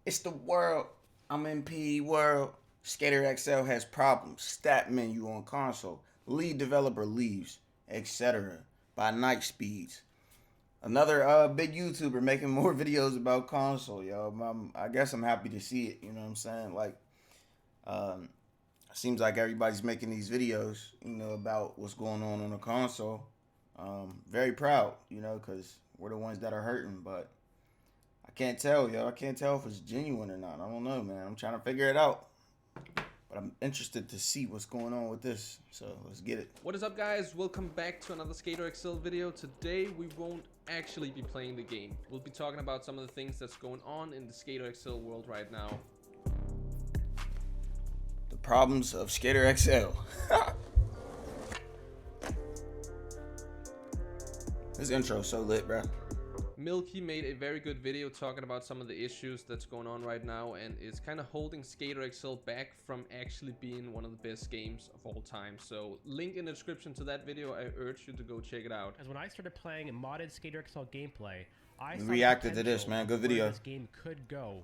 It's the world. I'm in PE world. Skater XL has problems. Stat menu on console. Lead developer leaves, etc. By night speeds. Another big YouTuber making more videos about console, yo. I guess I'm happy to see it. You know what I'm saying? Like, um, seems like everybody's making these videos, about what's going on the console. Very proud, because we're the ones that are hurting, but I can't tell, yo. I can't tell if it's genuine or not. I don't know, man. I'm trying to figure it out. But I'm interested to see what's going on with this. So let's get it. What is up, guys? Welcome back to another Skater XL video. Today we won't actually be playing the game. We'll be talking about some of the things that's going on in the Skater XL world right now. The problems of Skater XL. This intro's so lit, bro. Milky made a very good video talking about some of the issues that's going on right now and is kind of holding Skater XL back from actually being one of the best games of all time. So link in the description to that video. I urge you to go check it out. As when I started playing modded Skater XL gameplay, I saw Reacted to the this, man. potential Good of where video. this game could go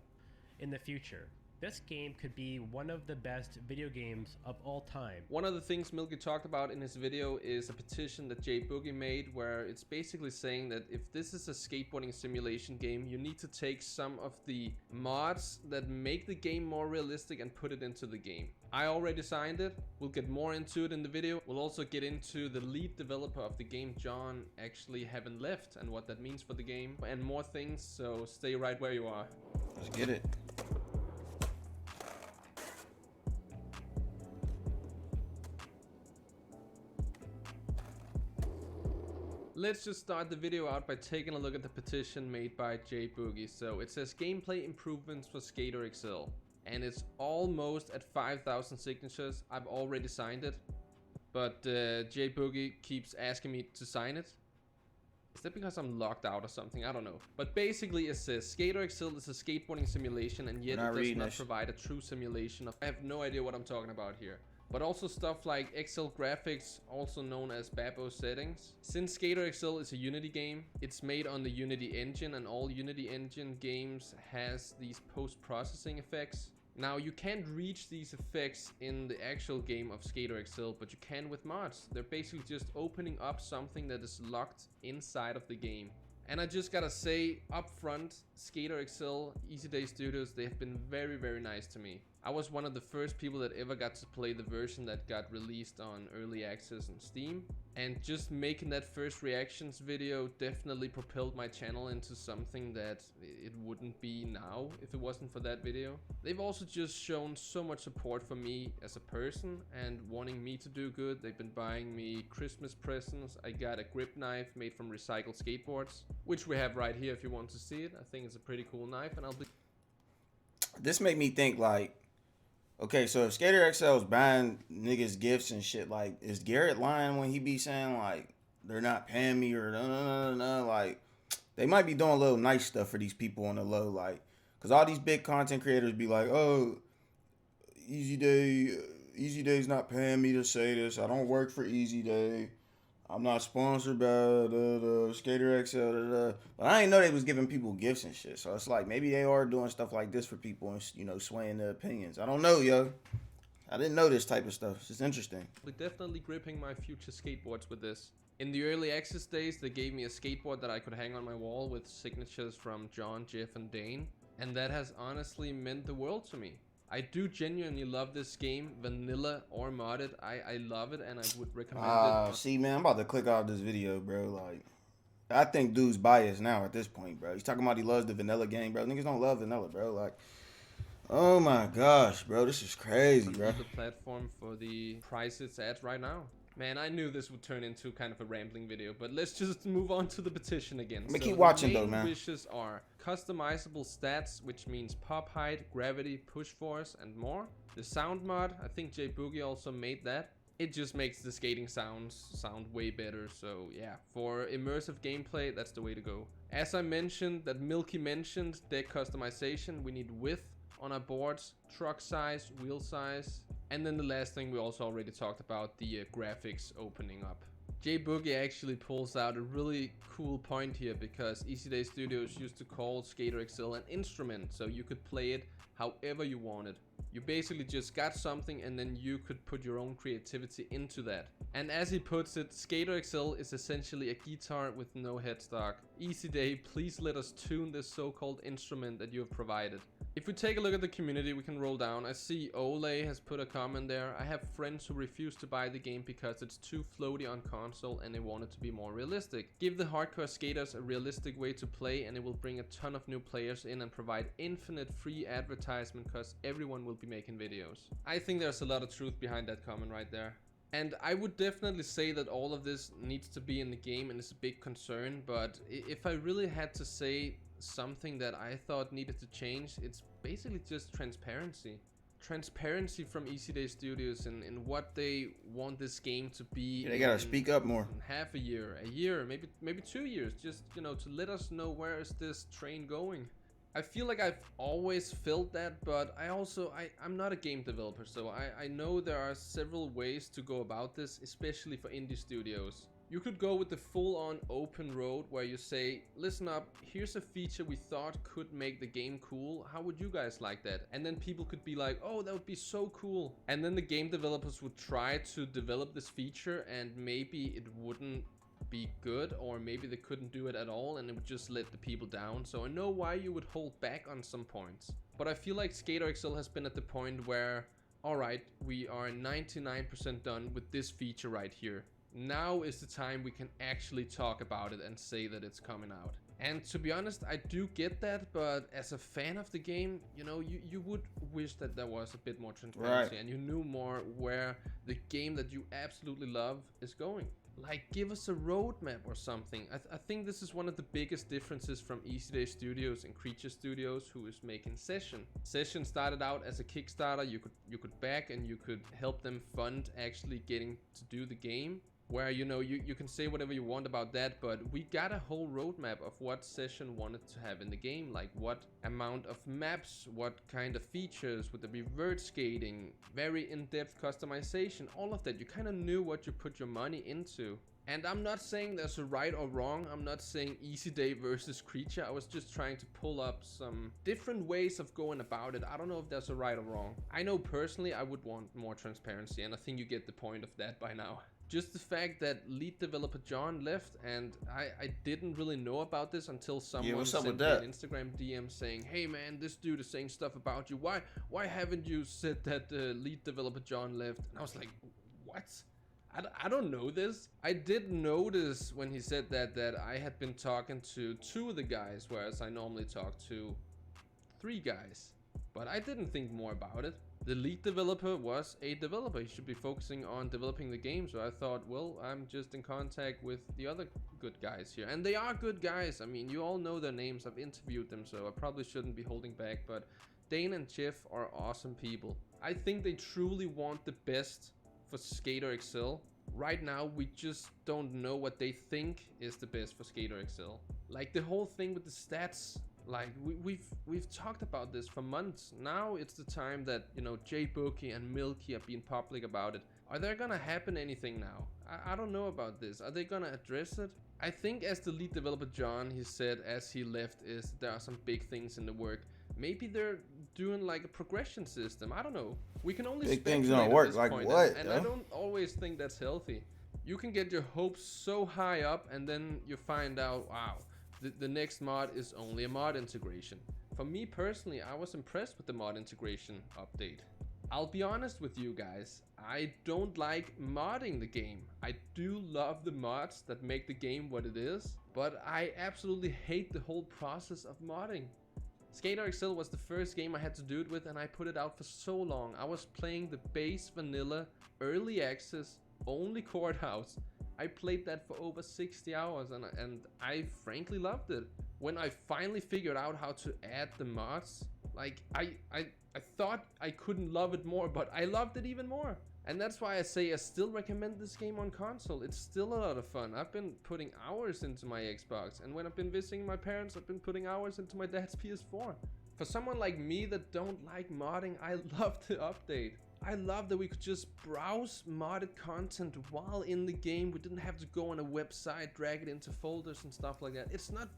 in the future. This game could be one of the best video games of all time. One of the things Milky talked about in his video is a petition that Jay Boogie made, where it's basically saying that if this is a skateboarding simulation game, you need to take some of the mods that make the game more realistic and put it into the game. I already signed it. We'll get more into it in the video. We'll also get into the lead developer of the game, John, actually having left and what that means for the game and more things, so stay right where you are. Let's get it. Let's just start the video out by taking a look at the petition made by Jay Boogie. So it says gameplay improvements for Skater XL, and it's almost at 5,000 signatures. I've already signed it, but Jay Boogie keeps asking me to sign it. Is that because I'm locked out or something? I don't know. But basically it says Skater XL is a skateboarding simulation, and yet it does not provide a true simulation of... I have no idea what I'm talking about here. But also stuff like XL graphics, also known as Babo settings. Since Skater XL is a Unity game, it's made on the Unity engine, and all Unity engine games has these post-processing effects. Now, you can't reach these effects in the actual game of Skater XL, but you can with mods. They're basically just opening up something that is locked inside of the game. And I just gotta say, up front, Skater XL, Easy Day Studios, they have been very, very nice to me. I was one of the first people that ever got to play the version that got released on early access on Steam. And just making that first reactions video definitely propelled my channel into something that it wouldn't be now if it wasn't for that video. They've also just shown so much support for me as a person and wanting me to do good. They've been buying me Christmas presents. I got a grip knife made from recycled skateboards, which we have right here if you want to see it. I think it's a pretty cool knife, and I'll be... This made me think, like, okay, so if Skater XL is buying niggas gifts and shit, like, is Garrett lying when he be saying, like, they're not paying me or no, like, they might be doing a little nice stuff for these people on the low, like, because all these big content creators be like, oh, Easy Day's not paying me to say this. I don't work for Easy Day. I'm not sponsored by Skater XL. But I didn't know they was giving people gifts and shit. So it's like maybe they are doing stuff like this for people and, swaying their opinions. I don't know, yo. I didn't know this type of stuff. It's just interesting. definitely gripping my future skateboards with this. In the early access days, they gave me a skateboard that I could hang on my wall with signatures from John, Jeff, and Dane. And that has honestly meant the world to me. I do genuinely love this game, vanilla or modded. I love it, and I would recommend it. See, man, I'm about to click off this video, bro. Like, I think dude's biased now at this point, bro. He's talking about he loves the vanilla game, bro. Niggas don't love vanilla, bro. Like, oh my gosh, bro. This is crazy, bro. The platform for the price it's at right now. Man, I knew this would turn into kind of a rambling video, but let's just move on to the petition again. Let me keep watching the though, man. Wishes are customizable stats, which means pop height, gravity, push force, and more. The sound mod, I think Jay Boogie also made that. It just makes the skating sounds sound way better. So yeah, for immersive gameplay, that's the way to go. As I mentioned, that Milky mentioned, deck customization, we need width on our boards, truck size, wheel size, and then the last thing we also already talked about, the graphics opening up. J-Boogie actually pulls out a really cool point here, because Easy Day Studios used to call Skater XL an instrument, so you could play it however you wanted. You basically just got something and then you could put your own creativity into that. And as he puts it, Skater XL is essentially a guitar with no headstock. Easy Day, please let us tune this so-called instrument that you have provided. If we take a look at the community, we can roll down. I see Ole has put a comment there. I have friends who refuse to buy the game because it's too floaty on console and they want it to be more realistic. Give the hardcore skaters a realistic way to play and it will bring a ton of new players in and provide infinite free advertisement because everyone will be making videos. I think there's a lot of truth behind that comment right there. And I would definitely say that all of this needs to be in the game and it's a big concern, but if I really had to say something that I thought needed to change, it's basically just transparency. Transparency from Easy Day Studios and what they want this game to be. Yeah, they gotta speak up more. In half a year, maybe 2 years, just, you know, to let us know where is this train going. I feel like I've always felt that, but I'm not a game developer, so I know there are several ways to go about this, especially for indie studios. You could go with the full-on open road where you say, listen up, here's a feature we thought could make the game cool. How would you guys like that? And then people could be like, oh, that would be so cool. And then the game developers would try to develop this feature and maybe it wouldn't be good, or maybe they couldn't do it at all and it would just let the people down. So I know why you would hold back on some points. But I feel like Skater XL has been at the point where, alright, we are 99% done with this feature right here. Now is the time we can actually talk about it and say that it's coming out. And to be honest, I do get that, but as a fan of the game, you know, you would wish that there was a bit more transparency, right, and you knew more where the game that you absolutely love is going. Like, give us a roadmap or something. I think this is one of the biggest differences from Easy Day Studios and Creature Studios, who is making Session. Session started out as a Kickstarter. You could back and you could help them fund actually getting to do the game. Where, you know, you can say whatever you want about that, but we got a whole roadmap of what Session wanted to have in the game. Like what amount of maps, what kind of features, would there be vert skating, very in-depth customization, all of that. You kind of knew what you put your money into. And I'm not saying there's a right or wrong. I'm not saying Easy Day versus Creature. I was just trying to pull up some different ways of going about it. I don't know if there's a right or wrong. I know personally I would want more transparency, and I think you get the point of that by now. Just the fact that lead developer John left, and I didn't really know about this until someone sent me an Instagram DM saying, hey man, this dude is saying stuff about you. Why haven't you said that lead developer John left? And I was like, what? I don't know this. I did notice when he said that I had been talking to 2 of the guys, whereas I normally talk to 3 guys. But I didn't think more about it. The lead developer was a developer. He should be focusing on developing the game. So I thought, well, I'm just in contact with the other good guys here. And they are good guys. I mean, you all know their names. I've interviewed them, so I probably shouldn't be holding back. But Dane and Jeff are awesome people. I think they truly want the best for Skater XL. Right now, we just don't know what they think is the best for Skater XL. Like the whole thing with the stats. Like we've talked about this for months. Now it's the time that, you know, J-Boogie and Milky are being public about it. Are there gonna happen anything now? I don't know about this. Are they gonna address it? I think as the lead developer John, he said as he left, is there are some big things in the work. Maybe they're doing like a progression system. I don't know. We can only big things don't work. Like what? And I don't always think that's healthy. You can get your hopes so high up and then you find out, wow, the next mod is only a mod integration. For me personally, I was impressed with the mod integration update. I'll be honest with you guys, I don't like modding the game. I do love the mods that make the game what it is, but I absolutely hate the whole process of modding. Skater XL was the first game I had to do it with, and I put it out for so long. I was playing the base vanilla early access only Courthouse. I played that for over 60 hours and I frankly loved it. When I finally figured out how to add the mods, like I thought I couldn't love it more, but I loved it even more. And that's why I say I still recommend this game on console. It's still a lot of fun. I've been putting hours into my Xbox, and when I've been visiting my parents, I've been putting hours into my dad's PS4. For someone like me that don't like modding, I love the update. I love that we could just browse modded content while in the game. We didn't have to go on a website, drag it into folders and stuff like that. It's not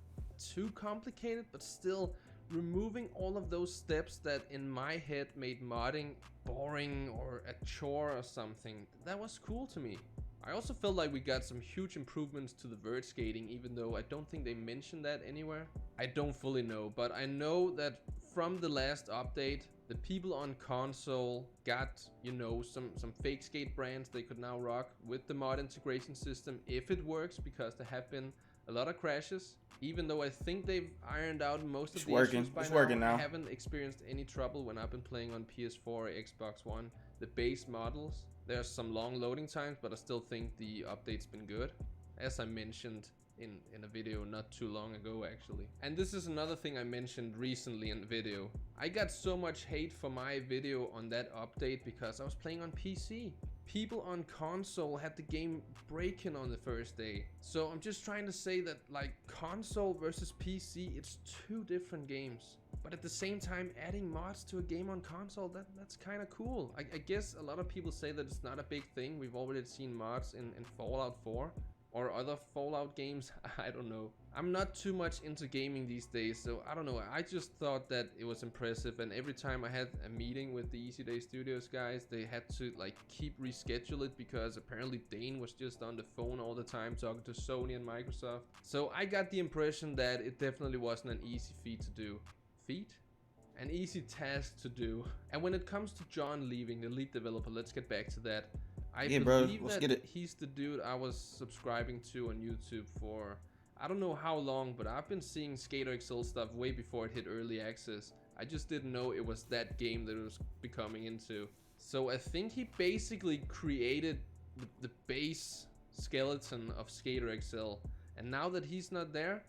too complicated, but still removing all of those steps that in my head made modding boring or a chore or something. That was cool to me. I also felt like we got some huge improvements to the vert skating, even though I don't think they mentioned that anywhere. I don't fully know, but I know that from the last update, the people on console got, you know, some fake skate brands they could now rock with the mod integration system if it works, because there have been a lot of crashes. Even though I think they've ironed out most of the issues by It's working now. I haven't experienced any trouble when I've been playing on PS4 or Xbox One. The base models, there's some long loading times, but I still think the update's been good, as I mentioned in a video not too long ago actually. And this is another thing I mentioned recently in the video. I got so much hate for my video on that update because I was playing on PC. People on console had the game breaking on the first day. So I'm just trying to say that, like, console versus PC, it's two different games. But at the same time, adding mods to a game on console, that's kind of cool. I guess a lot of people say that it's not a big thing. We've already seen mods in Fallout 4 or other Fallout games. I don't know. I'm not too much into gaming these days, so I don't know. I just thought that it was impressive, and every time I had a meeting with the Easy Day Studios guys, they had to like keep reschedule it because apparently Dane was just on the phone all the time talking to Sony and Microsoft. So I got the impression that it definitely wasn't an easy feat to do. An easy task to do. And when it comes to John leaving, the lead developer, let's get back to that. I believe that he's the dude I was subscribing to on YouTube for I don't know how long, but I've been seeing Skater XL stuff way before it hit early access. I just didn't know it was that game that it was becoming into. So I think he basically created the base skeleton of Skater XL. And now that he's not there,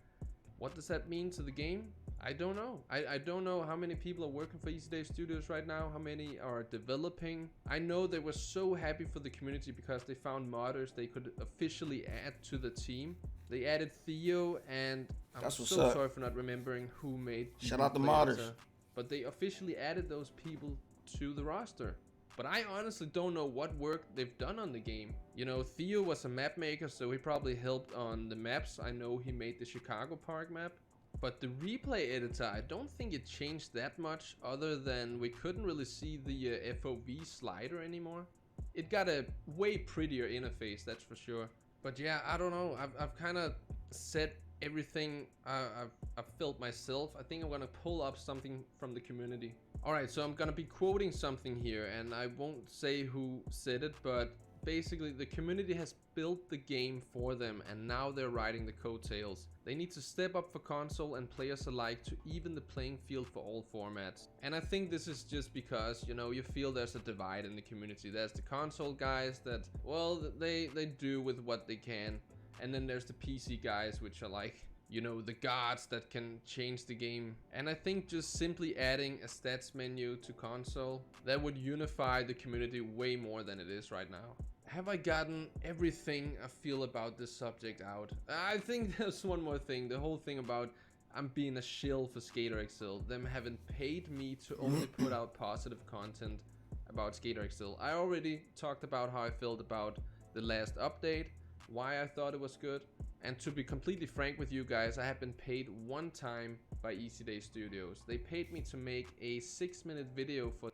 what does that mean to the game? I don't know. I don't know how many people are working for Easy Day Studios right now, how many are developing. I know they were so happy for the community because they found modders they could officially add to the team. They added Theo, and I'm so sorry for not remembering who made. Shout out the modders. But they officially added those people to the roster. But I honestly don't know what work they've done on the game. You know, Theo was a map maker, so he probably helped on the maps. I know he made the Chicago Park map. But the replay editor, I don't think it changed that much, other than we couldn't really see the FOV slider anymore. It got a way prettier interface, that's for sure. But yeah, I don't know. I've kind of said everything I've felt myself. I think I'm gonna pull up something from the community. Alright, so I'm gonna be quoting something here, and I won't say who said it, but basically the community has built the game for them, and now they're riding the coattails. They need to step up for console and players alike to even the playing field for all formats. And I think this is just because, you know, you feel there's a divide in the community. There's the console guys that, well, they do with what they can. And then there's the PC guys, which are like, you know, the gods that can change the game. And I think just simply adding a stats menu to console, that would unify the community way more than it is right now. Have I gotten everything I feel about this subject out? I think there's one more thing. The whole thing about I'm being a shill for Skater XL. Them haven't paid me to only put out positive content about Skater XL. I already talked about how I felt about the last update, why I thought it was good. And to be completely frank with you guys, I have been paid one time by Easy Day Studios. They paid me to make a 6-minute video for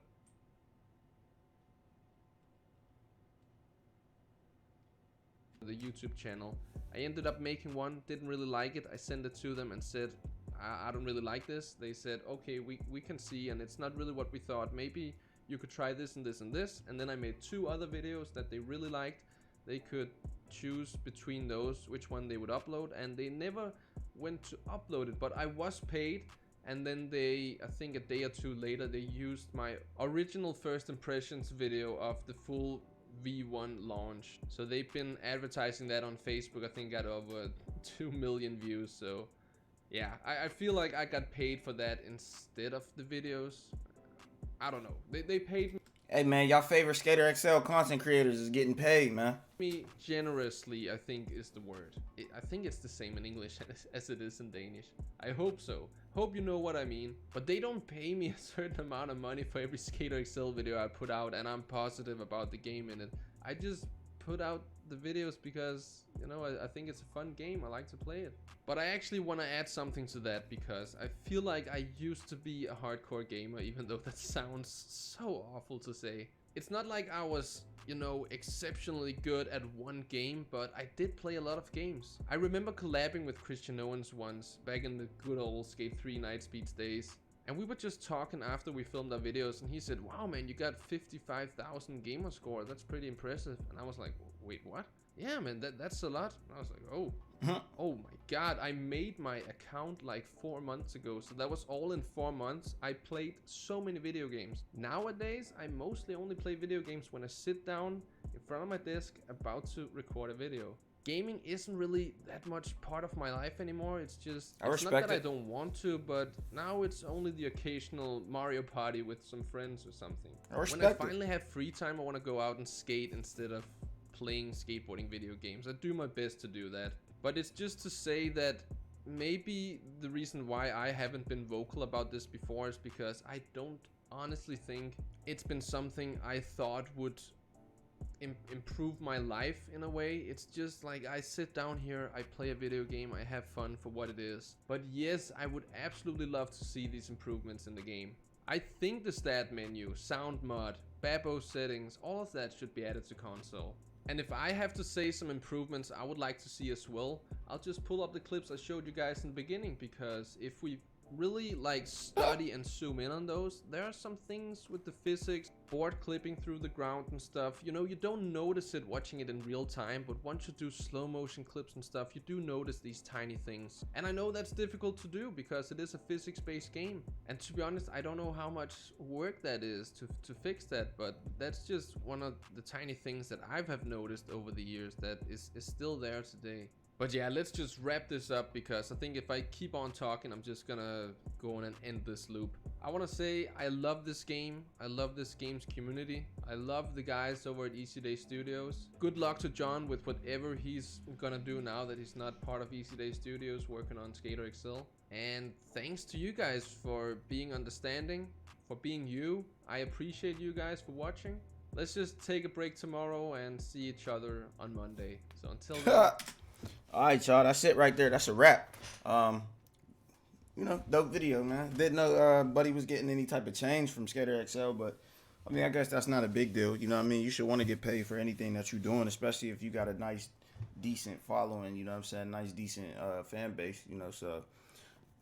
the YouTube channel. I ended up making one, didn't really like it. I sent it to them and said, I don't really like this. They said, okay, we can see, and it's not really what we thought. Maybe you could try this and this and this. And then I made 2 other videos that they really liked. They could choose between those which one they would upload, and they never went to upload it, but I was paid. And then they, I think a day or 2 later, they used my original first impressions video of the full V1 launch. So they've been advertising that on Facebook. I think got over 2 million views. So yeah, I feel like I got paid for that instead of the videos. I don't know. They paid me. Hey man, y'all favorite Skater XL content creators is getting paid, man. Me generously, I think is the word. I think it's the same in English as it is in Danish. I hope so. Hope you know what I mean. But they don't pay me a certain amount of money for every Skater XL video I put out, and I'm positive about the game in it. I just put out the videos because, you know, I think it's a fun game. I like to play it. But I actually want to add something to that because I feel like I used to be a hardcore gamer, even though that sounds so awful to say. It's not like I was, you know, exceptionally good at one game, but I did play a lot of games. I remember collabing with Christian Owens once, back in the good old Skate 3 Nightspeeds days. And we were just talking after we filmed our videos, and he said, wow man, you got 55,000 gamer score, that's pretty impressive. And I was like, wait, what? Yeah man, that's a lot. And I was like, oh. Oh my god, I made my account like 4 months ago, so that was all in 4 months. I played so many video games. Nowadays, I mostly only play video games when I sit down in front of my desk about to record a video. Gaming isn't really that much part of my life anymore. It's just, it's not that I don't want to, but now it's only the occasional Mario Party with some friends or something. When I finally have free time, I want to go out and skate instead of playing skateboarding video games. I do my best to do that. But it's just to say that maybe the reason why I haven't been vocal about this before is because I don't honestly think it's been something I thought would improve my life in a way. It's just like I sit down here, I play a video game, I have fun for what it is. But yes, I would absolutely love to see these improvements in the game. I think the stat menu, sound mod, Babbo settings, all of that should be added to console. And if I have to say some improvements I would like to see as well, I'll just pull up the clips I showed you guys in the beginning, because if we really like study and zoom in on those, there are some things with the physics, board clipping through the ground and stuff. You know, you don't notice it watching it in real time, but once you do slow motion clips and stuff, you do notice these tiny things. And I know that's difficult to do because it is a physics-based game. And to be honest, I don't know how much work that is to fix that, but that's just one of the tiny things that I have noticed over the years that is still there today. But yeah, let's just wrap this up, because I think if I keep on talking, I'm just gonna go on an endless loop. I want to say I love this game. I love this game's community. I love the guys over at Easy Day Studios. Good luck to John with whatever he's gonna do now that he's not part of Easy Day Studios working on Skater XL. And thanks to you guys for being understanding, for being you. I appreciate you guys for watching. Let's just take a break tomorrow and see each other on Monday. So until then. Alright, y'all, that's it right there. That's a wrap. You know, dope video, man. Didn't know Buddy was getting any type of change from Skater XL, but I mean, I guess that's not a big deal. You know what I mean? You should want to get paid for anything that you're doing, especially if you got a nice, decent following, you know what I'm saying? Nice, decent fan base, you know, so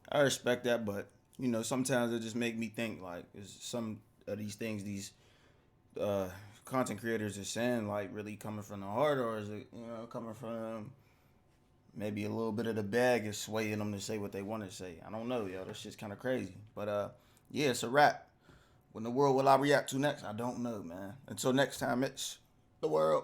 I respect that, but, you know, sometimes it just make me think, like, is some of these things these content creators are saying, like, really coming from the heart, or is it, you know, coming from maybe a little bit of the bag is swaying them to say what they want to say? I don't know, yo. That's just kind of crazy. But, yeah, it's a wrap. When the world will I react to next? I don't know, man. Until next time, it's the world.